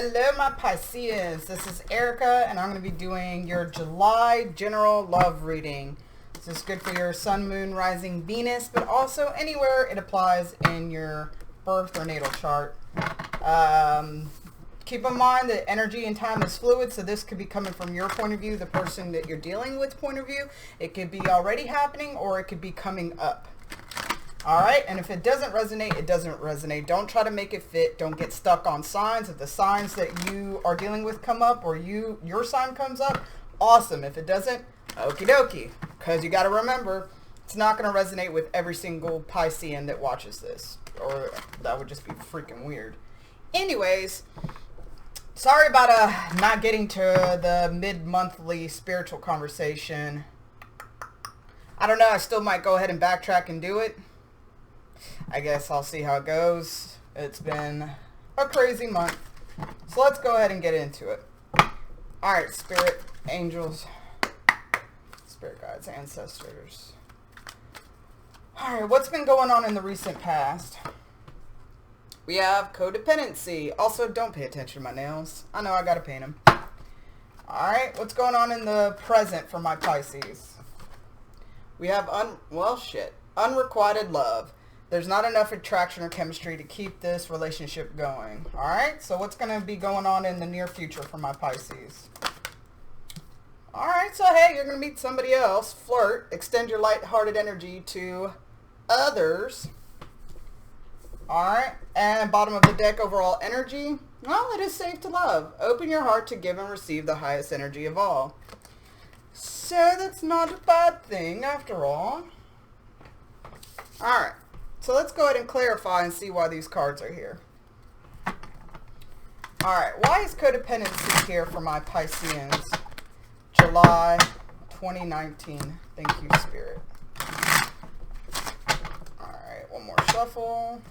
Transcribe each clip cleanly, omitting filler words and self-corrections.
Hello my Pisces, this is Erica and I'm going to be doing your July general love reading. This is good for your sun, moon, rising, Venus, but also anywhere it applies in your birth or natal chart. Keep in mind that energy and time is fluid, so this could be coming from your point of view, the person that you're dealing with point of view. It could be already happening or it could be coming up. Alright, and if it doesn't resonate, it doesn't resonate. Don't try to make it fit. Don't get stuck on signs. If the signs that you are dealing with come up or your sign comes up, awesome. If it doesn't, okie dokie. Because you got to remember, it's not going to resonate with every single Piscean that watches this. Or that would just be freaking weird. Anyways, sorry about not getting to the mid-monthly spiritual conversation. I don't know. I still might go ahead and backtrack and do it. I guess I'll see how it goes. It's been a crazy month. So let's go ahead and get into it. Alright, spirit, angels, spirit guides, ancestors. Alright, what's been going on in the recent past? We have codependency. Also, don't pay attention to my nails. I know I gotta paint them. Alright, what's going on in the present for my Pisces? We have, unrequited love. There's not enough attraction or chemistry to keep this relationship going. Alright, so what's going to be going on in the near future for my Pisces? Alright, so hey, you're going to meet somebody else. Flirt. Extend your light-hearted energy to others. Alright, and bottom of the deck, overall energy. Well, it is safe to love. Open your heart to give and receive the highest energy of all. So that's not a bad thing after all. Alright. So let's go ahead and clarify and see why these cards are here. Alright, why is codependency here for my Pisceans? July 2019. Thank you, Spirit. Alright, one more shuffle.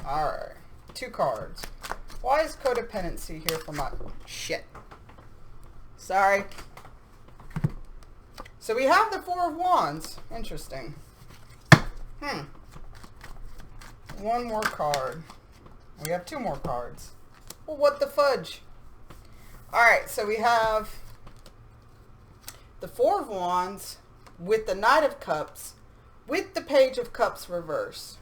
Alright, 2 cards. Why is codependency here for my... Shit. Sorry. So we have the 4 of Wands. Interesting. One more card. We have 2 more cards. Well, what the fudge? Alright, so we have the 4 of Wands with the Knight of Cups with the Page of Cups reverse.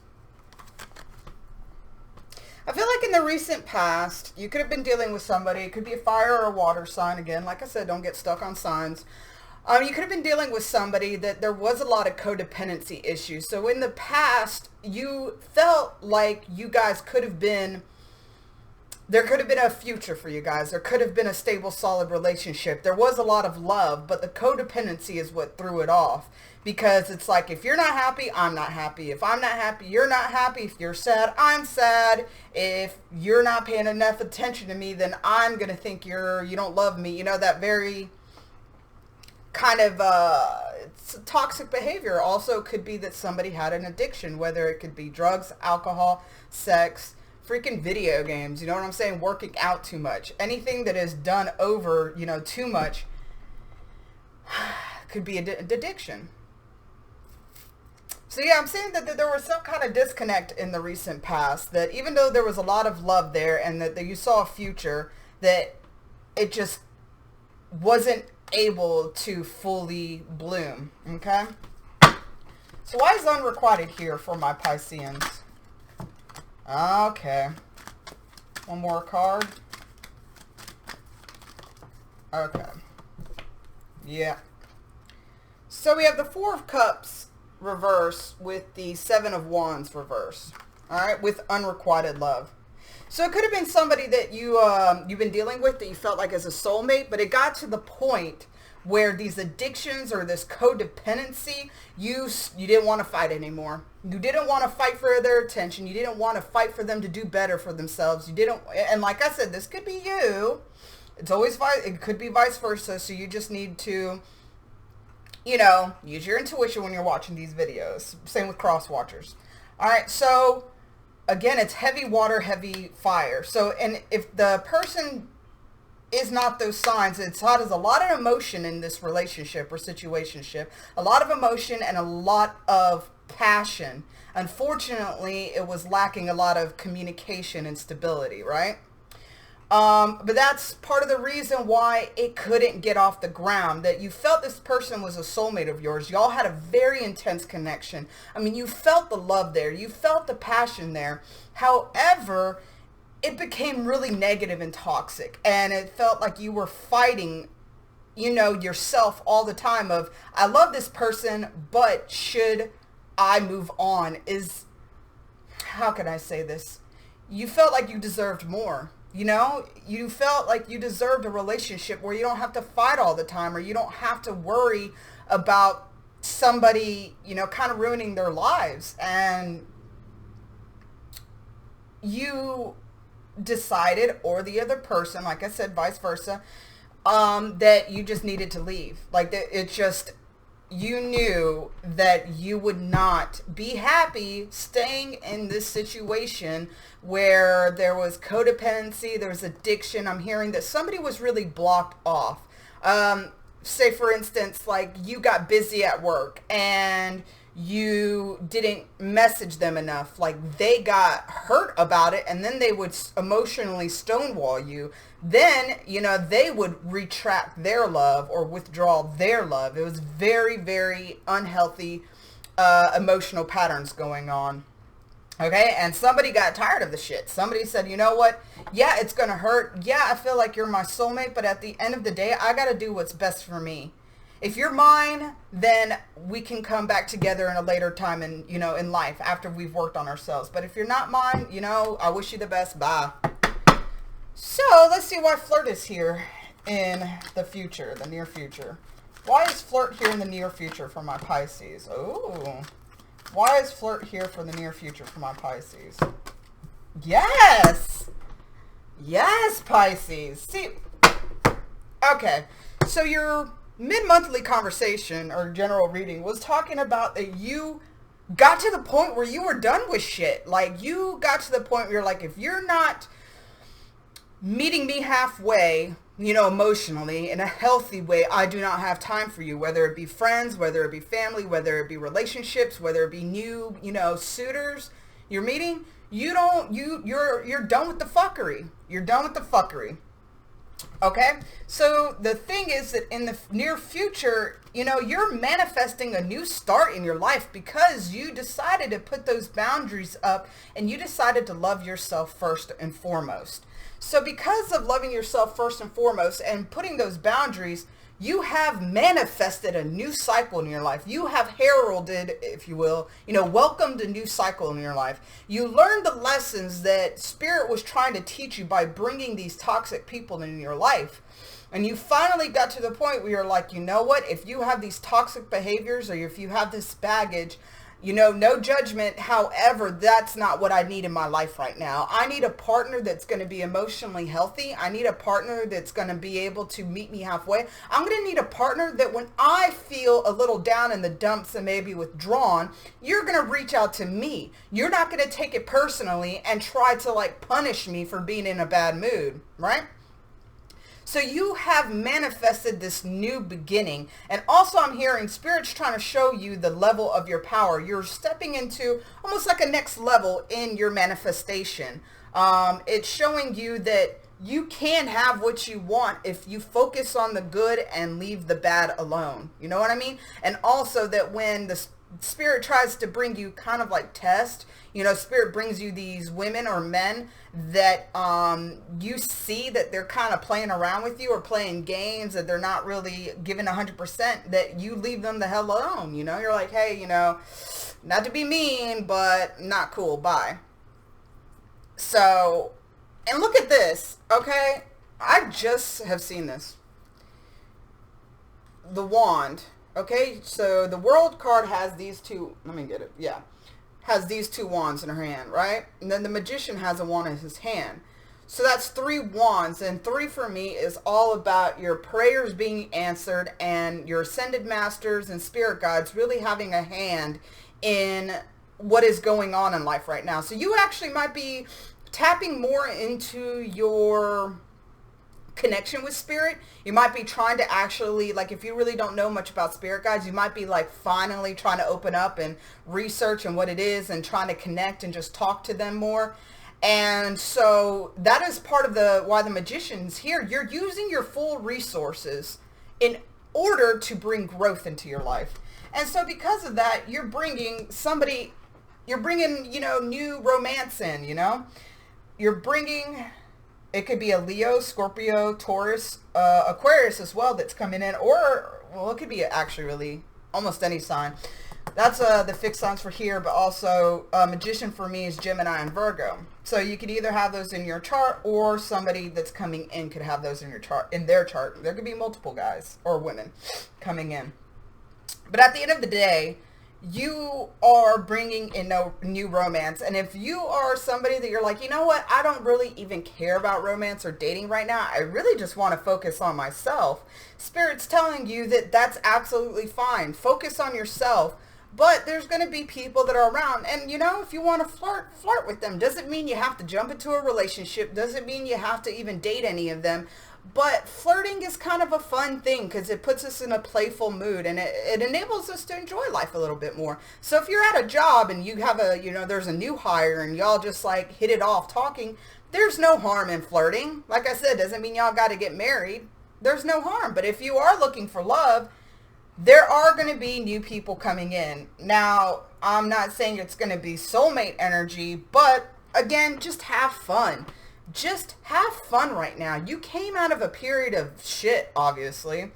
I feel like in the recent past, you could have been dealing with somebody. It could be a fire or a water sign. Again, like I said, don't get stuck on signs. You could have been dealing with somebody that there was a lot of codependency issues. So in the past, you felt like you guys could have been, there could have been a future for you guys. There could have been a stable, solid relationship. There was a lot of love, but the codependency is what threw it off. Because it's like, if you're not happy, I'm not happy. If I'm not happy, you're not happy. If you're sad, I'm sad. If you're not paying enough attention to me, then I'm going to think you don't love me. You know, that very kind of it's toxic behavior. Also could be that somebody had an addiction, whether it could be drugs, alcohol, sex, freaking video games, you know what I'm saying, working out too much. Anything that is done over, too much could be an addiction. So yeah, I'm saying that there was some kind of disconnect in the recent past, that even though there was a lot of love there and that you saw a future, that it just wasn't able to fully bloom. Okay, so why is unrequited here for my Pisceans? Okay, one more card. Okay, yeah, so we have the 4 of Cups reverse with the 7 of Wands reverse. All right, with unrequited love. So it could have been somebody that you've been dealing with that you felt like as a soulmate, but it got to the point where these addictions or this codependency, you didn't want to fight anymore. You didn't want to fight for their attention. You didn't want to fight for them to do better for themselves. You didn't, and like I said, this could be you. It's always it could be vice versa. So you just need to, use your intuition when you're watching these videos. Same with cross watchers. All right, so again, it's heavy water, heavy fire. So, and if the person is not those signs. It's how there's a lot of emotion in this relationship or situationship, a lot of emotion and a lot of passion. Unfortunately, it was lacking a lot of communication and stability, right? But that's part of the reason why it couldn't get off the ground, that you felt this person was a soulmate of yours. Y'all had a very intense connection. I mean, you felt the love there. You felt the passion there. However, it became really negative and toxic, and it felt like you were fighting, you know, yourself all the time of, I love this person, but should I move on? How can I say this? You felt like you deserved more. You know, you felt like you deserved a relationship where you don't have to fight all the time, or you don't have to worry about somebody, you know, kind of ruining their lives. And you decided, or the other person, like I said, vice versa, that you just needed to leave. Like, it just, you knew that you would not be happy staying in this situation where there was codependency, there was addiction. I'm hearing that somebody was really blocked off. Say, for instance, like you got busy at work and you didn't message them enough. Like, they got hurt about it, and then they would emotionally stonewall you. Then, you know, they would retract their love or withdraw their love. It was very, very unhealthy emotional patterns going on. Okay, and somebody got tired of the shit. Somebody said, you know what? Yeah, it's going to hurt. Yeah, I feel like you're my soulmate, but at the end of the day, I got to do what's best for me. If you're mine, then we can come back together in a later time in, you know, in life after we've worked on ourselves. But if you're not mine, you know, I wish you the best. Bye. So let's see why flirt is here in the future, the near future. Why is flirt here in the near future for my Pisces? Oh, why is flirt here for the near future for my Pisces? Yes. Yes, Pisces. See, okay. So your mid-monthly conversation or general reading was talking about that you got to the point where you were done with shit. Like, you got to the point where you're like, if you're not meeting me halfway, you know, emotionally in a healthy way, I do not have time for you. Whether it be friends, whether it be family, whether it be relationships, whether it be new, you know, suitors you're meeting, you're done with the fuckery. You're done with the fuckery. Okay, so the thing is that in the near future, you know, you're manifesting a new start in your life because you decided to put those boundaries up and you decided to love yourself first and foremost. So because of loving yourself first and foremost and putting those boundaries, you have manifested a new cycle in your life. You have heralded, if you will, you know, welcomed a new cycle in your life. You learned the lessons that Spirit was trying to teach you by bringing these toxic people in your life. And you finally got to the point where you're like, you know what? If you have these toxic behaviors or if you have this baggage, you know, no judgment. However, that's not what I need in my life right now. I need a partner that's going to be emotionally healthy. I need a partner that's going to be able to meet me halfway. I'm going to need a partner that when I feel a little down in the dumps and maybe withdrawn, you're going to reach out to me. You're not going to take it personally and try to like punish me for being in a bad mood, right? So you have manifested this new beginning. And also I'm hearing Spirit's trying to show you the level of your power. You're stepping into almost like a next level in your manifestation. It's showing you that you can have what you want if you focus on the good and leave the bad alone. You know what I mean? And also that when the Spirit tries to bring you kind of like test, you know, Spirit brings you these women or men that you see that they're kind of playing around with you or playing games, that they're not really giving 100%, that you leave them the hell alone. You know, you're like, hey, you know, not to be mean, but not cool. Bye. So, and look at this, okay? I just have seen this. The wand. Okay, so the World card has these two, let me get it, yeah, has these two wands in her hand, right? And then the Magician has a wand in his hand. So that's 3 wands, and 3 for me is all about your prayers being answered and your ascended masters and spirit guides really having a hand in what is going on in life right now. So you actually might be tapping more into your connection with spirit. You might be trying to actually, like, if you really don't know much about spirit guides, you might be like finally trying to open up and research and what it is and trying to connect and just talk to them more. And so that is part of the why the magician's here. You're using your full resources in order to bring growth into your life. And so because of that, you're bringing, you know, new romance in, you know. You're bringing, it could be a Leo, Scorpio, Taurus, Aquarius as well that's coming in, or, well, it could be actually really almost any sign. That's the fixed signs for here, but also magician for me is Gemini and Virgo. So you could either have those in your chart, or somebody that's coming in could have those in your chart, in their chart. There could be multiple guys or women coming in. But at the end of the day, you are bringing in no new romance. And if you are somebody that you're like, you know what, I don't really even care about romance or dating right now, I really just want to focus on myself, Spirit's telling you that that's absolutely fine. Focus on yourself. But there's going to be people that are around, and you know, if you want to flirt with them. Doesn't mean you have to jump into a relationship, doesn't mean you have to even date any of them. But flirting is kind of a fun thing because it puts us in a playful mood, and it enables us to enjoy life a little bit more. So if you're at a job and you have a, you know, there's a new hire and y'all just like hit it off talking, there's no harm in flirting. Like I said, doesn't mean y'all got to get married. There's no harm. But if you are looking for love, there are going to be new people coming in. Now, I'm not saying it's going to be soulmate energy, but again, just have fun. Just have fun right now. You came out of a period of shit, obviously,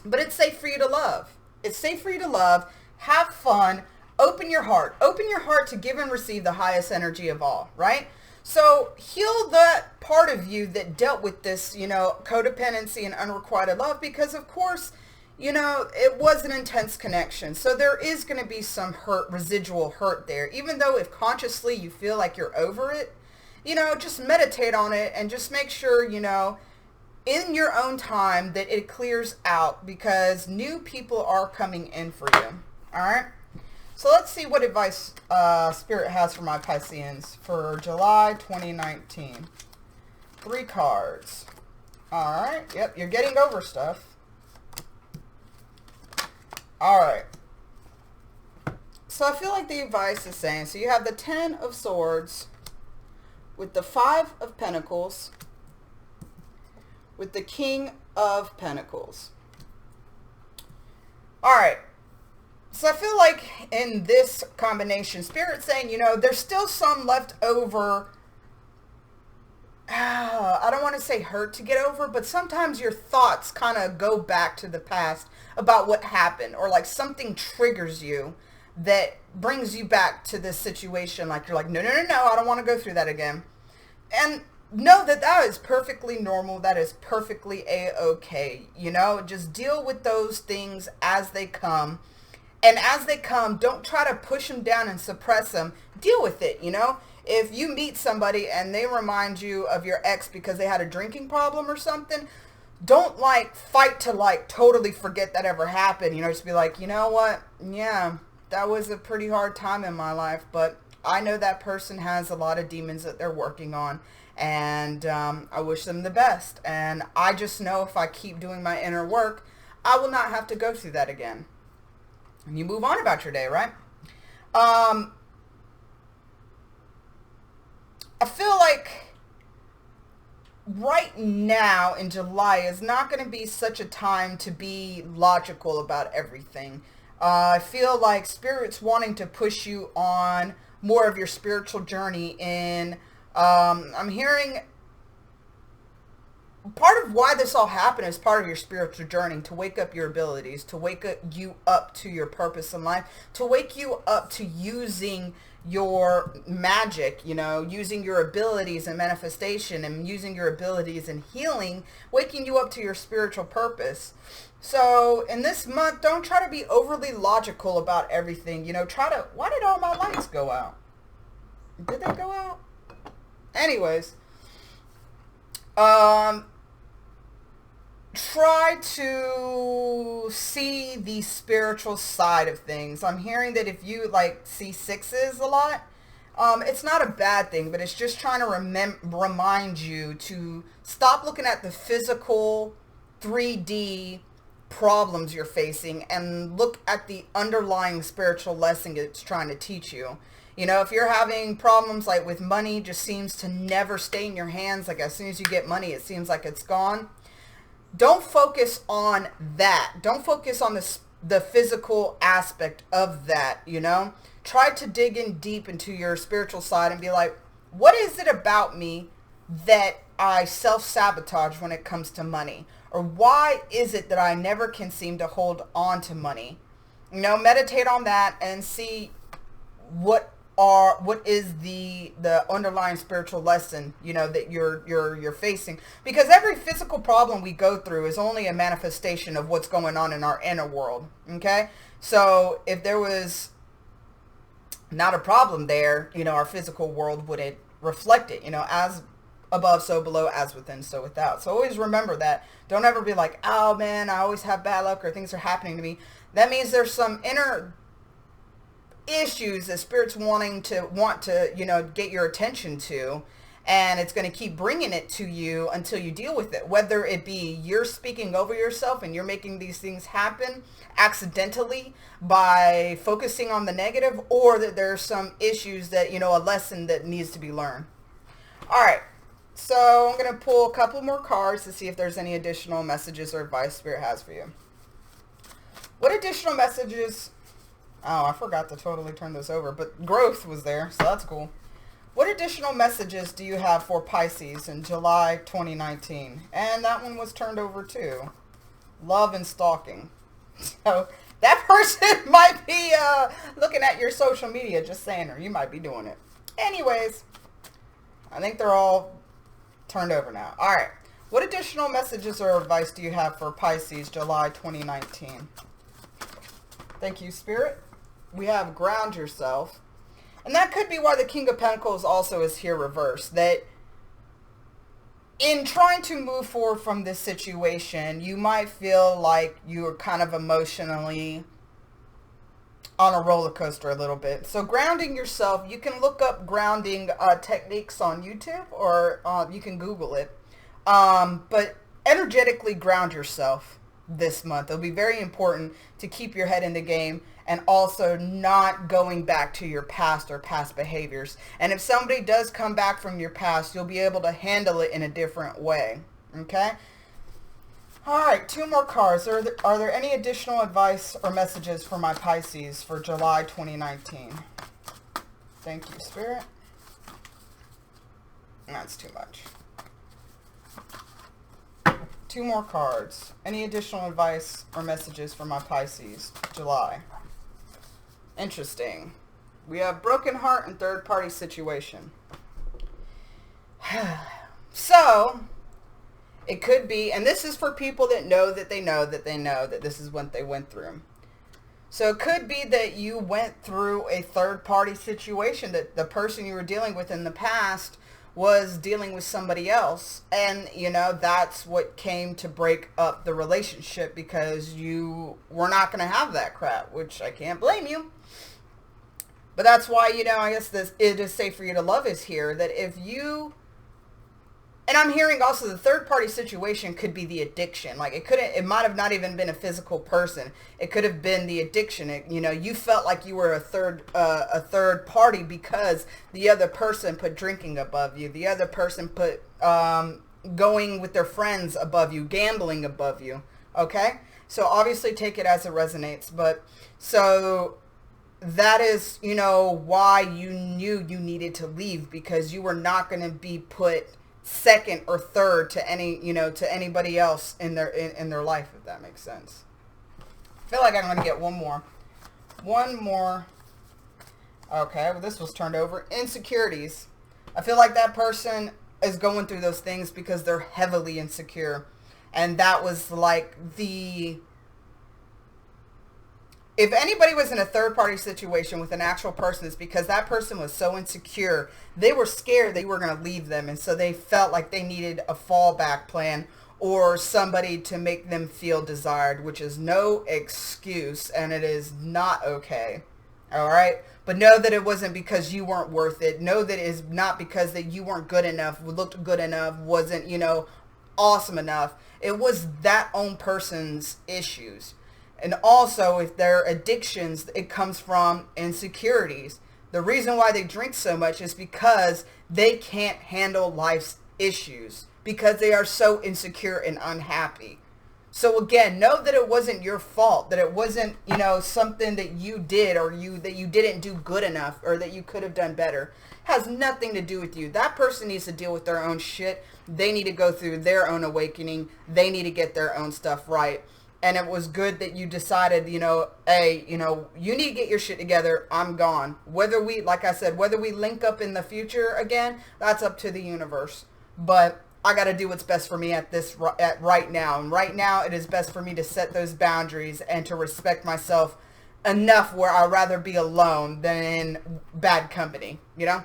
but it's safe for you to love. It's safe for you to love. Have fun. Open your heart. Open your heart to give and receive the highest energy of all, right? So heal that part of you that dealt with this, you know, codependency and unrequited love, because of course, you know, it was an intense connection. So there is going to be some hurt, residual hurt there. Even though if consciously you feel like you're over it, you know, just meditate on it and just make sure, you know, in your own time that it clears out, because new people are coming in for you. All right. So let's see what advice Spirit has for my Pisceans for July 2019. 3 cards. All right. Yep. You're getting over stuff. All right. So I feel like the advice is saying, so you have the 10 of Swords with the 5 of Pentacles with the King of Pentacles. All right. So I feel like in this combination, Spirit's saying, you know, there's still some left over. I don't want to say hurt to get over, but sometimes your thoughts kind of go back to the past about what happened, or like something triggers you that brings you back to this situation. Like you're like, no, I don't want to go through that again. And know that that is perfectly normal. That is perfectly a-okay. You know, just deal with those things as they come. And as they come, don't try to push them down and suppress them. Deal with it, you know. If you meet somebody and they remind you of your ex because they had a drinking problem or something, don't like fight to like totally forget that ever happened. You know, just be like, you know what? Yeah, that was a pretty hard time in my life, but I know that person has a lot of demons that they're working on, and I wish them the best. And I just know if I keep doing my inner work, I will not have to go through that again. And you move on about your day, right? I feel like right now in July is not going to be such a time to be logical about everything. I feel like Spirit's wanting to push you on more of your spiritual journey in, I'm hearing part of why this all happened is part of your spiritual journey, to wake up your abilities, to wake you up to your purpose in life, to wake you up to using your magic, you know, using your abilities in manifestation and using your abilities in healing, waking you up to your spiritual purpose. So in this month, don't try to be overly logical about everything. You know, why did all my lights go out? Did they go out? Anyways, try to see the spiritual side of things. I'm hearing that if you like see 6s a lot, It's not a bad thing, but it's just trying to remind you to stop looking at the physical 3D problems you're facing and look at the underlying spiritual lesson it's trying to teach you. You know, if you're having problems like with money, just seems to never stay in your hands. Like as soon as you get money, it seems like it's gone. Don't focus on that. Don't focus on the physical aspect of that, you know. Try to dig in deep into your spiritual side and be like, what is it about me that I self-sabotage when it comes to money? Or why is it that I never can seem to hold on to money? You know, meditate on that and see what is the underlying spiritual lesson, you know, that you're facing. Because every physical problem we go through is only a manifestation of what's going on in our inner world. Okay? So if there was not a problem there, you know, our physical world wouldn't reflect it, you know, as above, so below, as within, so without. So always remember that. Don't ever be like, oh man, I always have bad luck or things are happening to me. That means there's some inner issues that Spirit's want to, you know, get your attention to. And it's going to keep bringing it to you until you deal with it. Whether it be you're speaking over yourself and you're making these things happen accidentally by focusing on the negative, or that there's some issues that, you know, a lesson that needs to be learned. All right. So I'm going to pull a couple more cards to see if there's any additional messages or advice Spirit has for you. What additional messages? Oh, I forgot to totally turn this over, but growth was there, so that's cool. What additional messages do you have for Pisces in July 2019? And that one was turned over too. Love and stalking. So that person might be looking at your social media, just saying, or you might be doing it. Anyways, I think they're all turned over now. All right. What additional messages or advice do you have for Pisces July 2019? Thank you, Spirit. We have ground yourself. And that could be why the King of Pentacles also is here reversed. That in trying to move forward from this situation, you might feel like you're kind of emotionally on a roller coaster a little bit. So grounding yourself, you can look up grounding techniques on YouTube, or you can Google it. But energetically ground yourself this month. It'll be very important to keep your head in the game and also not going back to your past or past behaviors. And if somebody does come back from your past, you'll be able to handle it in a different way. Okay? All right, 2 more cards. Are there any additional advice or messages for my Pisces for July 2019? Thank you, Spirit. That's too much. 2 more cards. Any additional advice or messages for my Pisces, July? Interesting. We have broken heart and third party situation. So, it could be, and this is for people that know that they know that they know that this is what they went through. So it could be that you went through a third party situation, that the person you were dealing with in the past was dealing with somebody else. And, you know, that's what came to break up the relationship, because you were not going to have that crap, which I can't blame you. But that's why, you know, I guess it is safe for you to love is here, that if you, and I'm hearing also the third party situation could be the addiction. Like it might have not even been a physical person. It could have been the addiction. You know, you felt like you were a third party because the other person put drinking above you. The other person put going with their friends above you, gambling above you. Okay? So obviously take it as it resonates. But so that is, you know, why you knew you needed to leave, because you were not going to be put second or third to anybody else in their life, if that makes sense. I feel like I'm going to get one more. Okay, well, this was turned over. Insecurities. I feel like that person is going through those things because they're heavily insecure. And that was like if anybody was in a third-party situation with an actual person, it's because that person was so insecure. They were scared that you were going to leave them, and so they felt like they needed a fallback plan or somebody to make them feel desired, which is no excuse, and it is not okay. All right? But know that it wasn't because you weren't worth it. Know that it's not because that you weren't good enough, looked good enough, wasn't, you know, awesome enough. It was that own person's issues. And also, if they're addictions, it comes from insecurities. The reason why they drink so much is because they can't handle life's issues, because they are so insecure and unhappy. So again, know that it wasn't your fault, that it wasn't, you know, something that you did or that you didn't do good enough or that you could have done better. It has nothing to do with you. That person needs to deal with their own shit. They need to go through their own awakening. They need to get their own stuff right. And it was good that you decided, you know, hey, you know, you need to get your shit together. I'm gone. Whether we, like I said, whether we link up in the future again, that's up to the universe. But I got to do what's best for me at right now. And right now, it is best for me to set those boundaries and to respect myself enough where I'd rather be alone than in bad company, you know?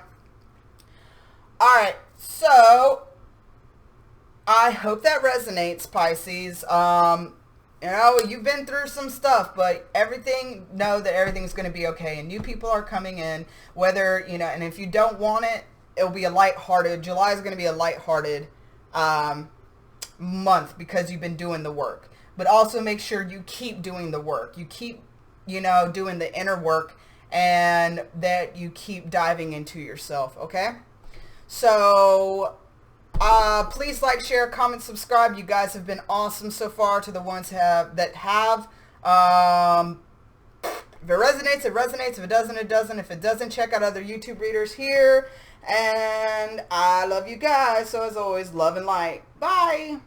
All right. So I hope that resonates, Pisces. You know, you've been through some stuff, but know that everything's going to be okay. And new people are coming in, whether, you know, and if you don't want it, it'll be a lighthearted, July is going to be a lighthearted month because you've been doing the work. But also make sure you keep doing the work. You keep, you know, doing the inner work, and that you keep diving into yourself, okay? So please like, share, comment, subscribe. You guys have been awesome so far. To the ones that have. If it resonates, it resonates. If it doesn't, it doesn't. If it doesn't, check out other YouTube readers here. And I love you guys. So as always, love and light. Bye.